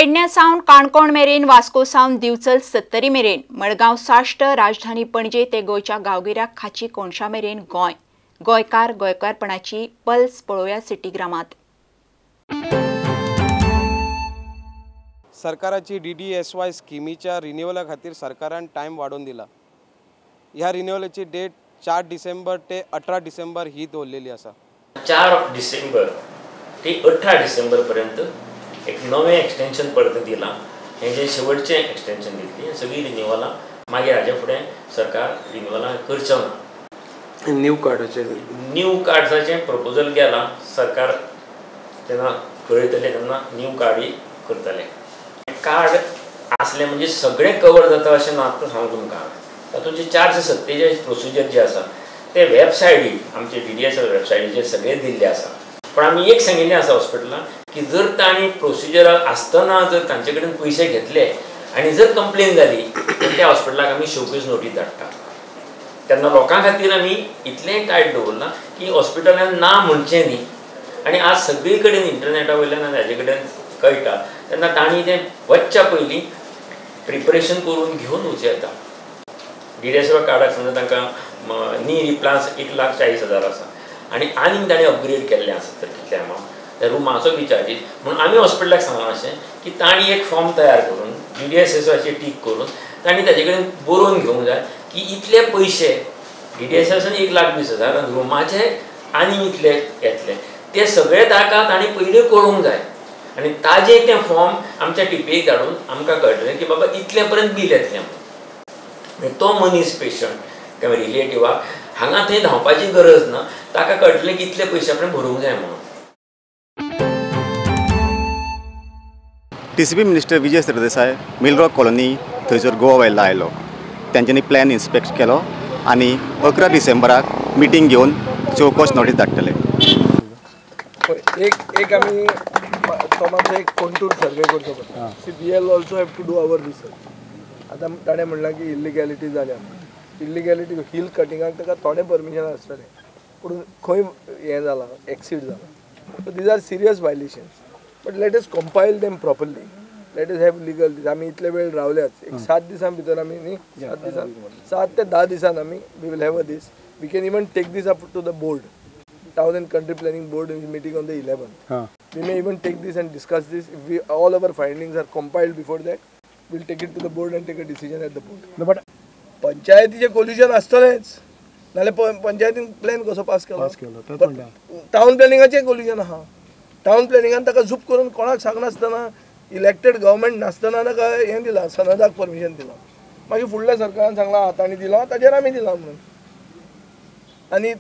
पेडण्या सावन काणकोण मेरेन, वास्को सावन दिवचल सत्तरी मेरेन, मडगांव साश्ट, राजधानी पणजे ते गोयच्या गांवगिऱ्या खाची कोणशा मेरेन गोंयकार गोंयकारपणाची पल्स पळोवया सिटीग्रामात। सरकाराची DDSY स्किमीच्या रिन्युअला खातीर सरकारान टायम वाडोवन दिला। ह्या रिन्युअलाची डेट 4 डिसेंबर ते 18 डिसेंबर ही दवरलेली आसा। 4 डिसेंबर ते 18 डिसेंबर पर्यंत एक नवे एक्सटेंशन परत दिला। हे जे शेवटचे एक्सटेंशन दिली सगळी रिन्युअला मागीर हाजे फुडें सरकार रिन्युअला करचो ना। न्यू कार्ड्साचे प्रपोजल गेला, सरकार तेन्ना कळयतले तेन्ना न्यू कार्ड करतले। कार्ड असले म्हणजे सगळे कवर जाता अशें ना सांगू तुमकां। तातूंत 447 प्रोसिजर जे आसा ते वेबसायटीर आमचे DDSL वेबसायटीचेर सगळे दिल्ले आसा। पण आमी एक सांगिल्लें आसा हॉस्पिटलाक की जर तांणी प्रोसिजर आसतना जर तांचे कडेन पयशे घेतले आनी जर कंप्लेन जाली तर त्या हॉस्पिटलाक आमी शोकेस नोटीस धाडटा। तेन्ना लोकां खातीर आमी इतलें टायट दवरलां की हॉस्पिटलान ना म्हणचें न्ही। आनी आज सगळी कडेन इंटरनेटा वयल्यान हाजे कडेन कळटा तेन्ना तांणी तें वचच्या पयलीं प्रिपरेशन करून घेवन वचूं येता। DDSL कार्डाक समजा तांकां नी रिप्लास 1,40,000 आसा आनी आनीक ताणें अपग्रेड केल्लें आसा तर कितलें अमावंट त्या रुमाचो बी चार्जीस म्हणून आमी हॉस्पिटलाक सांगलां अशें की तांणी एक फॉर्म तयार करून DDSSचे टीक करून तांणी ताजे कडेन बरोवन घेवंक जाय की इतले पयशे DDSSन 1,20,000 आनी रुमाचे आनी इतले येतले ते सगळे तांणी पयलीं कळोवंक जाय आनी ताजें तें फॉर्म आमच्या टिपेक धाडून आमकां कळटलें की बाबा इतले पर्यंत बील येतलें म्हणून। तो मनीस पेशंट किंवा रिलेटिवाक हांगा थंय धांवपाची गरज ना, ताका कळटलें की इतले पयशे आपण भरूंक जाय म्हणून। TCP minister Vijay Sardesai mill rock colony थंयसर गोवा व्हेल्ला आयलो। तांच्यांनी प्लॅन इन्स्पेक्ट केलो आनी 11 डिसेंबराक मिटींग घेवन चौकस नोटीस धाडटले। एक आमी तो एक कंटूर सर्वे करचो पडटा। We also have to do our research। आतां ताणें म्हणलां की इल्लिगॅलिटी जाल्या, इल्लिगॅलिटी हिल कटिंगाक ताका थोडें परमिशन आसतलें पूण खंय हें जालां एक्सीड जालां। So these are serious violations but let us compile them properly, let us have legal. आमी इतले वेळ रावल्यात, एक 7 दिसां भितर आमी न्ही 7 ते 10 दिसान आमी we will have a this. We can even take this up to the board, Town and Country Planning Board is meeting on the 11th. We may even take this and discuss this. If all our findings are compiled before that, we'll take it to the board and take a decision at the board. No, but पंचायतीचे कोल्युशन आसतलेच, नाल्यार पंचायतीन plan कसो pass केलो। Town प्लॅनिंगाचे कोल्युशन आहा। Town प्लॅनिंगान ताका झूप करून कोणाक सांगनासतना elected government नासतना ताका हें दिलां, सनदाक परमिशन दिलां। मागीर फुडल्या सरकारान सांगलां तांणी दिलां ताजेर आमी दिलां म्हणून। आनी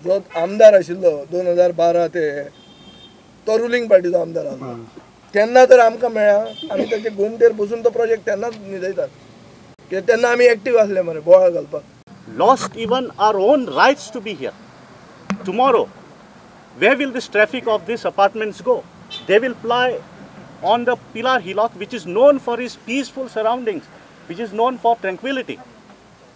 जो आमदार आशिल्लो 2012 ते तो रुलींग पार्टीचो आमदार आसलो तेन्ना तर आमकां मेळ्ळा आमी ताचे गोमतेर बसून तो प्रोजेक्ट तेन्नाच न्हिदयतात कित्याक तेन्ना आमी एक्टीव आसले मरे बोवाळ घालपाक। Lost even our own rights to be here. Tomorrow, where will this traffic of these apartments go? They will fly on the Pilar Hillock, which is known for its peaceful surroundings, which is known for tranquility.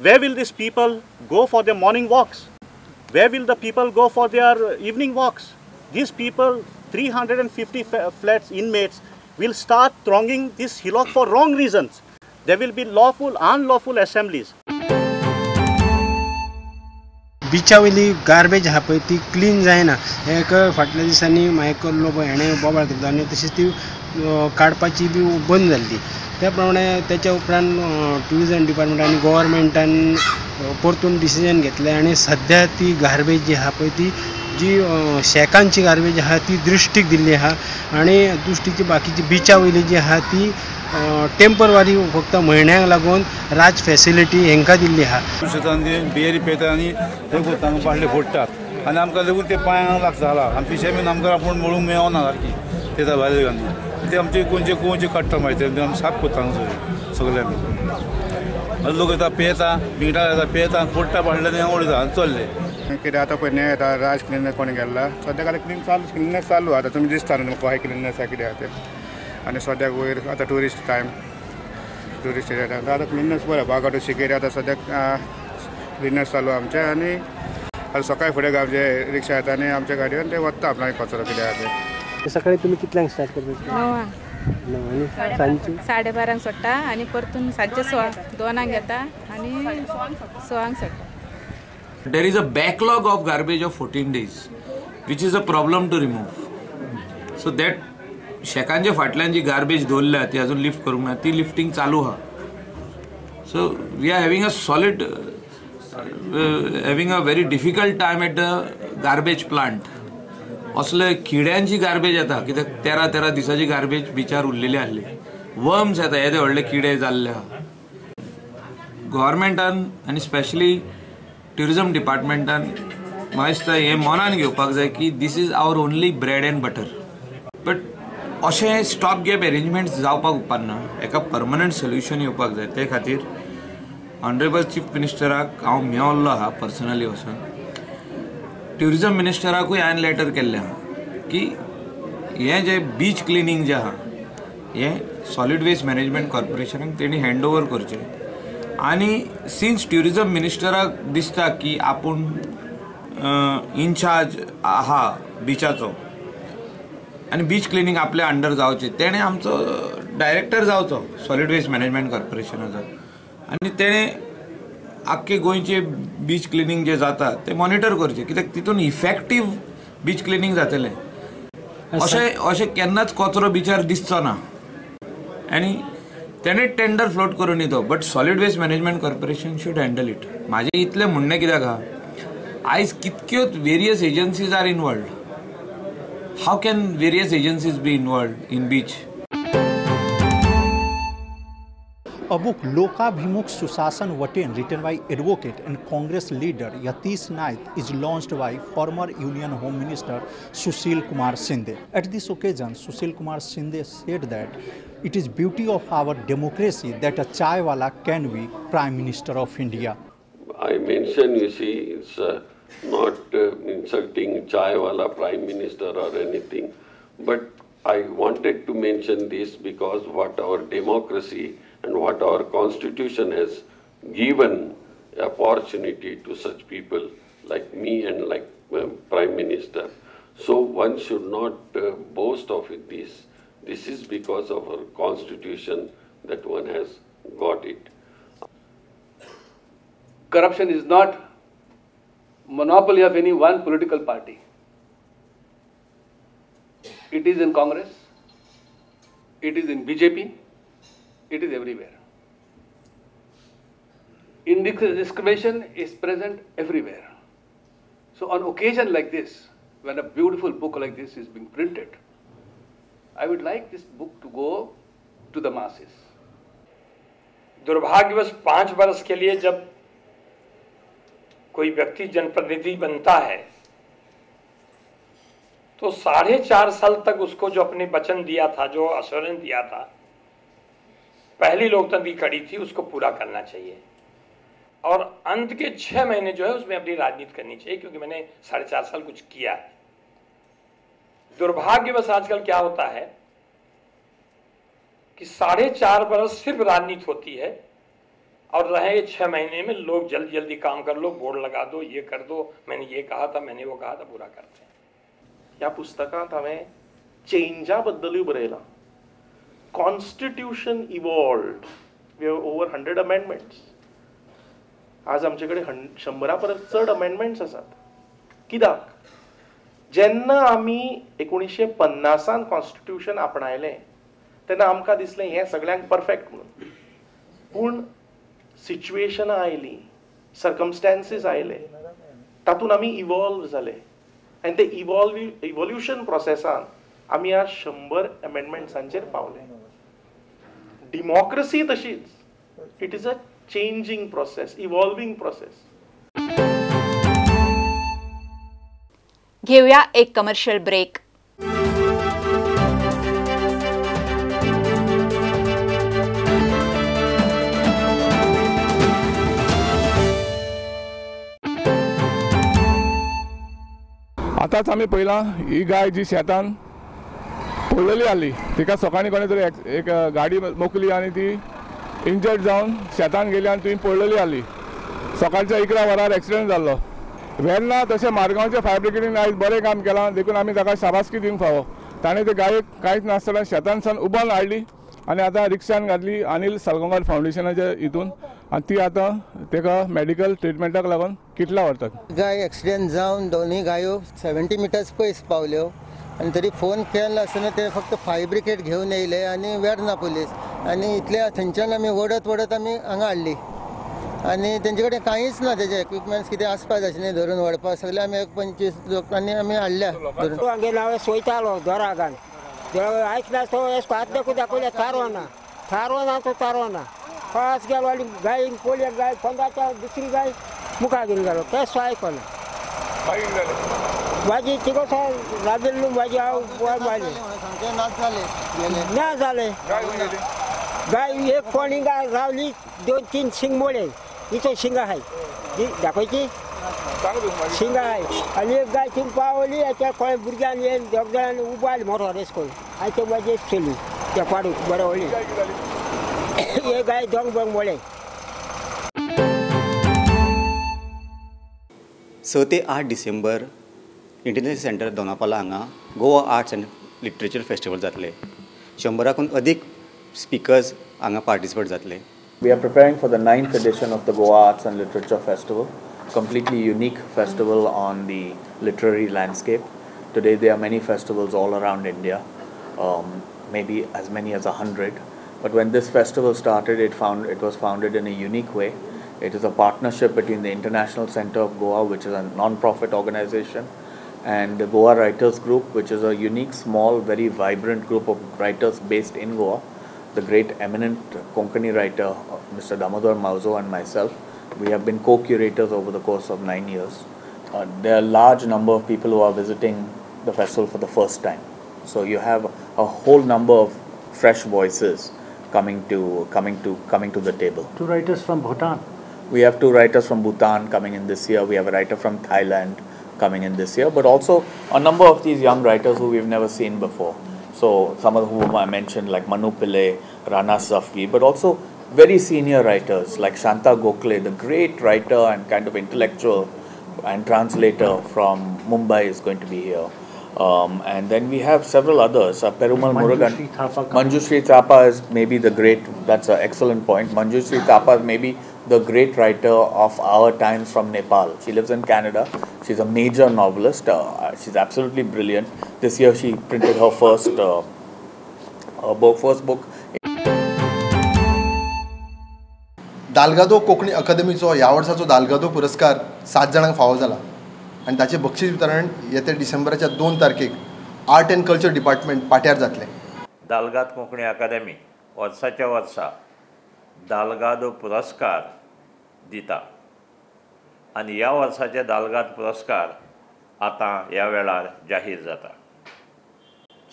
Where will these people go for their morning walks? Where will the people go for their evening walks? These people, 350 flats inmates, will start thronging this hillock for wrong reasons. There will be lawful, unlawful assemblies. बिचा वयली garbage आहा पळय ती clean जायना। एक फाटल्या दिसांनी Michael हेणें बोबाळ केल्लो आनी तशीच ती काडपाची बी बंद जाल्ली। त्या प्रमाणे त्याच्या उपरांत टुरिजम डिपार्टमेंट आनी गव्हर्मेंटान परतून डिसिजन घेतलें आनी सद्या ती गार्बेज जी आहा पळय ती जी शेकांची गार्बेज आहा ती दृश्टीक दिल्ली आहा आनी दृश्टीची बाकीची बिचा वयली जी आहा ती टेम्पररी फक्त म्हयन्याक लागून राज फॅसिलिटी हेंकां दिल्ली आहा। बियरी पेतात आनी थंय करता बाटले फोडटात आनी आमकां लागून ते पांयांक लागता जाला आनी पिशे बीन आमकां आपूण मळूंक मेळना सारकी तेच्या भायर घालून ते आमचे कोणचे काडटा मागीर ते आमी साफ करता सगळे आमी लोक येता पेयता बिंगटा येता पेयता फोडटा बाटले आनी उडयता आनी चल्ले कितें आतां पळय हें येता राज क्लिनर कोणी गेल्ला सद्याक आतां क्लिनस चालू आतां तुमी दिसता न्हू तुमकां हाय क्लिनस कितें आहा तें आनी सद्याक वयर आतां टुरिस्ट टायम टुरिस्ट एरिया आतां क्लिनस बरें बागाटो शिकेरी आतां सद्याक क्लिनस चालू आमचे आनी सकाळी फुडें आमचे रिक्षा येता आनी आमच्या गाडयेन ते वता आपणाक कचरो कितें आहा ते। सकाळी तुम्ही कितल्यांक स्टार्ट करता? सांजची 12:30 सोडटा आनी परतून सांजचे 2:00 येता आनी 6:00 सोडटा. There is a backlog of garbage of 14 days, which is a problem to remove. So that शेकांच्या फाटल्यान जी गार्बेज दवरल्या ती अजून लिफ्ट करूंक ना, ती लिफ्टिंग चालू हा. So we are having a solid, having a very difficult time at the garbage plant. असले किड्यांची गार्बेज येता, कित्याक 13 दिसाची गार्बेज बिचार उरलेली आसली. वर्म्स येता, येदे व्हडले किडे जाल्ले आहा. गव्हर्मेंटान आनी स्पेशली ट्युरिझम डिपार्टमेंटान म्हाका दिसता हें मनान घेवपाक जाय की this is our only bread and butter. But अशें स्टॉप गॅप अरेंजमेंट्स जावपाक उपकारना, हेका परमनंट सोल्युशन येवपाक जाय. ते खातीर ऑनरेबल चीफ मिनिस्टराक हांव मेळ्ळो आहा पर्सनली वचून. ट्युरिझम मिनिस्टराकूय हांवें लेटर केल्लें आहा की हें जें बीच क्लिनींग जें आहा हें सॉलिड वेस्ट मॅनेजमेंट कॉर्पोरेशनाक तेणी हँड ओवर करचें. आनी सिन्स ट्युरिझम मिनिस्टराक दिसता की आपूण इनचार्ज आहा बिचाचो आनी बीच क्लिनींग आपल्या अंडर जावचें, तेणें आमचो डायरेक्टर जावचो सॉलिड वेस्ट मॅनेजमेंट कॉर्पोरेशनाचो. आनी तेणें आख्खे गोंयचे बीच क्लिनींग जे जाता ते मॉनिटर करचें, कित्याक तितून इफेक्टीव बीच क्लिनींग जातलें. अशें केन्नाच कचरो बिचार दिसचो ना. आनी तेणे टेंडर फ्लोट करून येतो, but solid waste management corporation should handle it. म्हाजें इतलें म्हणणें कित्याक आहा, आयज कितक्योच various agencies are involved. How can various agencies be involved in beach? A book, Lokabhimukh Susasan Vaten, written by advocate and Congress leader Yatish Naik, is launched by former Union Home Minister Sushil Kumar Shinde. At this occasion, Sushil Kumar Shinde said that it is beauty of our democracy that a chaiwala can be Prime Minister of India. I mention, you see, it's not insulting chaiwala Prime Minister or anything, but I wanted to mention this because what our democracy and what our constitution has given opportunity to such people like me and like Prime Minister. So one should not boast of it. This is because of our constitution that one has got it. Corruption is not monopoly of any one political party. It is in Congress, it is in BJP, it is everywhere. Indiscrimination is present everywhere. So on occasion like this, when a beautiful book like this is being printed, I would like this book to go to the masses. दुर्भाग्यवश 5 वर्ष के लिए जब कोई व्यक्ति जनप्रतिनिधि बनता है तो 4.5 साल तक उसको जो अपने वचन दिया था, जो अश्योरेंस दिया था, पहली लोकतंत्र की कड़ी थी, उसको पूरा करना चाहिए. और अंत के 6 महीने जो है उसमें अपनी राजनीति करनी चाहिए, क्योंकि मैंने 4.5 साल कुछ किया है. दुर्भाग्यवश आजकल क्या होता है कि 4.5 वर्ष सिर्फ राजनीति होती है और रहे 6 महीने में लोग जल्दी जल्दी काम कर लो, बोर्ड लगा दो, ये कर दो, मैंने ये कहा था, मैंने वो कहा था, पूरा करते हैं. ह्या पुस्तकांत हांवें चेंजा बद्दलूय बरयलां. Constitution evolved. We have over 100 amendments. आज आमचे कडेन 100 परस चड अमेंडमेंट्स आसात. कित्याक जेन्ना आमी 1950 कॉन्स्टिट्यूशन आपणायलें तेन्ना आमकां दिसलें हें सगळ्यांक परफेक्ट म्हणून. पूण सिच्युएशनां आयलीं, सर्कमस्टेन्सीस आयले, तातूंत आमी इवॉल्व जाले आनी ते इवोल्युशन प्रोसेसान आमी आज 100 अमेंडमेंट्सांचेर पावले. डेमोक्रेसी तशीच, it is a changing process, evolving process. घेऊया एक कमर्शियल ब्रेक. आतांच आमी पळयलां ही गाय जी शेतान पडलेली आसली, तिका सकाळीं कोणे तरी एक गाडी मोकली आनी ती इंजर्ड जावन शेतान गेली आनी थंय पडलेली आसली. सकाळच्या 11 वरार एक्सिडेंट जाल्लो. वेर्ना तशें मारगांवच्या फायर ब्रिगेडीन आयज बरें काम केलां, देखून आमी ताका शाबासकी दिवंक फावो. ताणें ते गायक कांयच नासतना शेतान सावन उबारून हाडली आनी आतां रिक्षान घातली अनिल साळगांवकर फावंडेशनाच्या हितून आनी ती आतां ताका मेडिकल ट्रिटमेंटाक लागून किटला व्हरतात. गाय एक्सिडेंट जावन दोनूय गायो 70 मिटर्स पयस पावल्यो आनी तरी फोन केला आसतना ते फक्त फायर ब्रिगेड घेवन येयले आनी वेर्ना पुलीस आनी इतले थंयच्यान आमी वडत आमी हांगा हाडली आनी तेंचे कडेन कांयच ना तेजे इक्विपमेंट्स कितें आसपाक जाय न्ही धरून व्हरपाक सगळे आमी 25 लोकांनी आमी हाडल्या धरून. हांगे हांवें सोयतालो दोरागान आयकना तो एसको हात दाखयल्या थारवना तो तारवना फस्ट गेलो आनी गाय पोलियेक गाय 15च्या दुसरी गाय मुखार घेवन गेलो केसो आयकना भाजी तिकोसो राबिल्लो भाजी हांव वर मारली ना जालें गाय एक कोणी गाय रावली 2-3 शिंग मोडले हिचो शिंगा आहाय दाखयची शिंगा आहाय आनी एक गाय थिंग पावली त्या कोणे भुरग्यान येवन दोग जाणांनी उबारली मोटो रेस करून आनी ते भाजी चली त्या पाडूक बरें व्हडली एक गाय दोग बंग मोडले. 6 ते 8 डिसेंबर इंटरनॅशनल सेंटर दोनापावला हांगा Goa arts end literature festival जातले. 100 अधिक स्पीकर्स हांगा पार्टिसिपेट जातले. We are preparing for the 9th edition of the Goa Arts and Literature Festival, completely unique festival on the literary landscape. Today there are many festivals all around India, maybe as many as 100. But when this festival started, it was founded in a unique way. It is a partnership between the International Center of Goa, which is a non-profit organization, and the Goa Writers Group, which is a unique, small, very vibrant group of writers based in Goa. The great eminent Konkani writer Mr. Damodar Mauzo and myself, we have been co-curators over the course of 9 years. There are a large number of people who are visiting the festival for the first time. So you have a whole number of fresh voices coming to the table. 2 writers from Bhutan. We have 2 writers from Bhutan coming in this year. We have a writer from Thailand coming in this year, but also a number of these young writers who we've never seen before. So some of whom I mentioned, like Manu Pillai, Rana Safvi, but also very senior writers like Shanta Gokhale, the great writer and kind of intellectual and translator from Mumbai is going to be here. And then we have several others. Perumal Murugan. Manjushri Thapa is maybe the great, that's an excellent point. Manjushri Thapa is maybe the great writer of our times from Nepal. She lives in Canada. She's a major novelist. She's absolutely brilliant. This year she printed her first book. Dalgado Konkani अकादमीचो ह्या वर्साचो दालगादो पुरस्कार 7 जाणांक फावो जाला आनी ताचें बक्षीस वितरण येत्या डिसेंबराच्या 2 तारखेक आर्ट एंड कल्चर डिपार्टमेंट पाट्यार जातलें. दालगाद कोंकणी अकादमी वर्साच्या वर्सा दालगादो पुरस्कार दिता आनी ह्या वर्साचे दालगाद पुरस्कार आतां ह्या वेळार जाहीर जाता.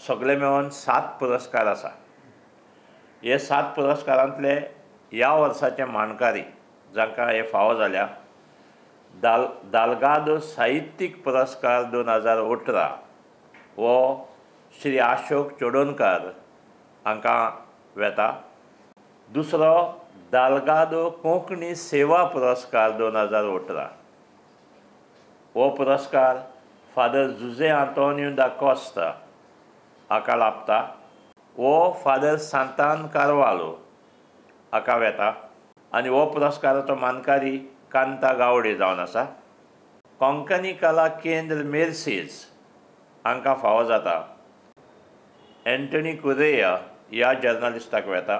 सगळे मेळून 7 पुरस्कार आसा. हे 7 पुरस्कारांतले ह्या वर्साचे मानकारी जांकां हे फावो जाल्या दालगादो साहित्यीक पुरस्कार 2018 हो श्री अशोक चोडणकार हांकां वेता. दुसरो दालगादो कोंकणी सेवा पुरस्कार 2018 हो पुरस्कार फादर जुजे आंतोनियो दा कॉस्ता हाका लाभता. हो फादर सांतान कारवालो हाका वेता आनी हो पुरस्काराचो मानकारी कांता गावडे जावन आसा. कोंकणी कला केंद्र मेर्सीज हांकां फावो जाता. एंटनी कुरेया ह्या जर्नलिस्टाक वेता.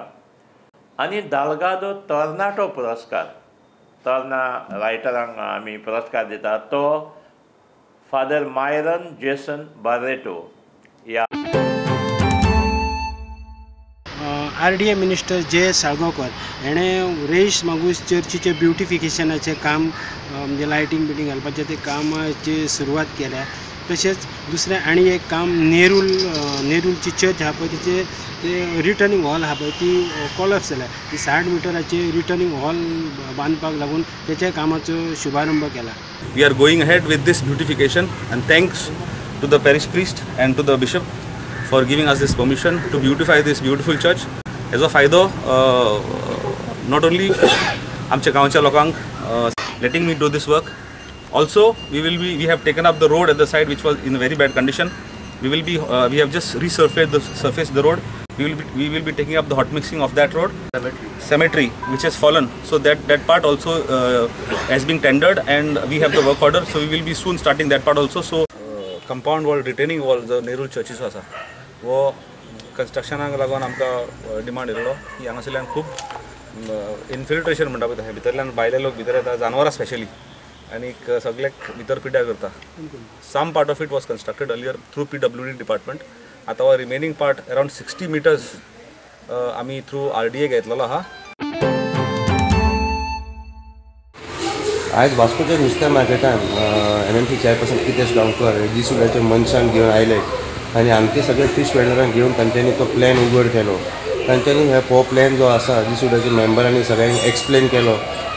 आनी दालगादो टॉर्नाटो पुरस्कार टॉर्ना रायटरांक आमी पुरस्कार दिता तो फादर मायरन जेसन बारेटो ह्या RDA मिनिस्टर जयेश साळगांवकर हेणें रेईश मागूस चर्चीचे ब्युटिफिकेशनाचें काम म्हणजे लायटींग बिटींग घालपाचें ते कामाची सुरवात केल्या. तशेंच दुसरें आनी एक काम नेरूलची चर्च आहा पळय तिचे ते रिटर्निंग हॉल आहा पळय ती कॉलॅप्स जाल्या. ती 60 मिटराची रिटर्निंग हॉल बांदपाक लागून तेच्या कामाचो शुभारंभ केला. We are going ahead with this beautification and thanks to the parish priest and to the bishop for giving us this permission to beautify this beautiful church. हेजो फायदो not only आमच्या गांवच्या लोकांक letting me do this work, also we have taken up the road at the side which was in a very bad condition we have just resurfaced the road. We will be taking up the hot mixing of that road. Cemetery which has fallen, so that part also has been tendered, and we have the work order, so we will be soon starting that part also. So compound wall, retaining wall, the Nerul churches आसा वो constructionाक लागून आमकां demand येयलो की हांगासरल्यान खूब infiltration म्हणटा पळय भितरल्यान भायले लोक भितर येता, जानवरां स्पेशली, आनी सगळ्याक भितर पिड्यार करता. Some part of it was constructed earlier through PWD department. आता वो रिमेनिंग पार्ट अराउंड 60 meters आमी थ्रू RDA घेतलेलो आहा. आज वास्कोच्या नुस्त्या मार्केटान NMC चेअरपर्सन कितेश गांवकर दिसुड्याच्या मनशांक घेवन आयले आनी आमचे सगळे फिश वेंडरांक घेवन तांच्यांनी तो प्लॅन उघड केलो. तांच्यांनी हो प्लॅन जो आसा दिसुड्याच्या मेंबरांनी सगळ्यांक एक्सप्लेन केलो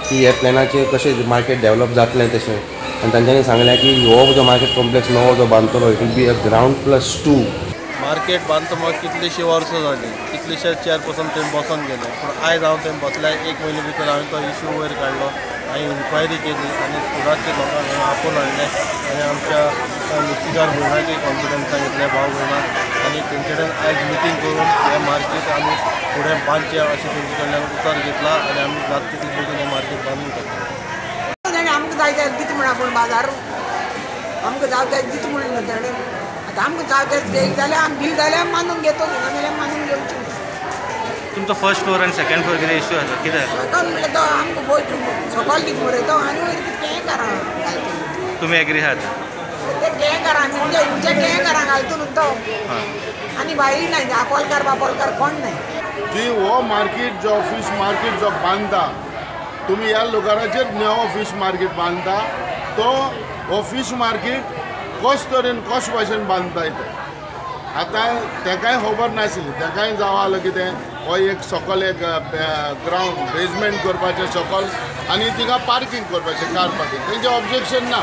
की ह्या प्लॅनाचेर कशें मार्केट डेवलप जातलें तशें, आनी तांच्यांनी सांगलें की हो जो मार्केट कॉम्प्लेक्स नवो जो बांदतलो it will be a ground+2. Market बांदता म्हाका कितलीशीं वर्सां जालीं, कितलेशे चेअरपर्सन थंय बसून गेले, पूण आयज हांव थंय बसल्या 1 म्हयने भितर हांवें तो इश्यू वयर काडलो, हांवें इन्क्वायरी केली आनी सुडाचे लोकांक हांवें आपोवन हाडले आनी आमच्या नुस्तेकार भयणाकय कॉन्फिडन्सान घेतले, भाव भयणाक, आनी तेंचे कडेन आयज मिटींग करून हें मार्केट आमी फुडें बांदचें अशें तेंचे कडल्यान उतर घेतला आनी आमी जाता तितले बेगीन हें मार्केट बांदून घेतला. आमकां जाय जाल्यार दिता म्हणा पूण बाजार आमकां जाय जाल्यार दिता म्हणून ताणें आतां आमकां जाय जाल्यार घेयली जाल्यार आमी बील जाल्यार मानून घेतो, ना जाल्यार मानून घेवचें. तुमचो फर्स्ट फ्लोर आनी सेकंड फ्लोर कितें इश्यू आसा, कितें सकल म्हणल्यार तो आमकां वयर सकल कितें मरयतो आनी वयर कितें करा घालता. तुमी एग्री आहात? ते कें करा म्हणजे कें करा घालता न्हू तो, आनी भायली नाही आपोलकार बापोलकार कोण नाही. जी हो मार्केट जो फिश मार्केट जो बांदता तुम्ही ह्या लोकांचेर नवो फिश मार्केट बांदता, तो हो फिश मार्केट कशे तरेन कशे भाशेन बांदता ते आतां तेकाय खबर नाशिल्ली. तेकाय जावं कितें हो एक सकल एक ग्रावंड बेजमेंट करपाचें सकल आनी तिका पार्किंग करपाचें कार पार्किंग, तेंचें ऑब्जेक्शन ना.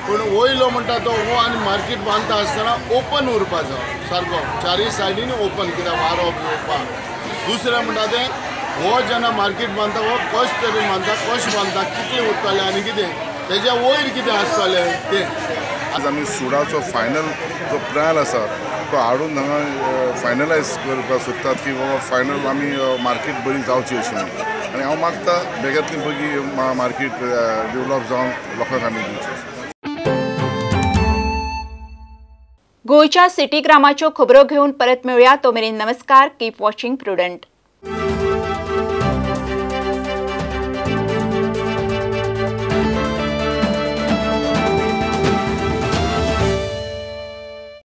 पूण वयलो म्हणटा तो हो आनी मार्केट बांदता आसतना ओपन उरपाचो सारको, चारय सायडीनी ओपन, कित्याक वारो येवपाक. दुसरें म्हणटा तें हो जेन्ना मार्केट बांदता हो कशे तरेन बांदता, कशें बांदता, कितलें उरतलें आनी कितें तेज्या वयर कितें आसतलें तें. आज आमी सुडाचो फायनल जो ट्रायल आसा तो हाडून हांगा फायनलायज करपाक सोदतात की बाबा फायनल आमी मार्केट बरी जावची अशी म्हणून. आनी हांव मागता बेगांतली बेगी मार्केट डेवलप जावन लोकांक आमी दिवची. गोयच्या सिटी ग्रामाच्यो खबरो घेवन परत मेळुया. तो मेरेन नमस्कार. Keep watching prudent.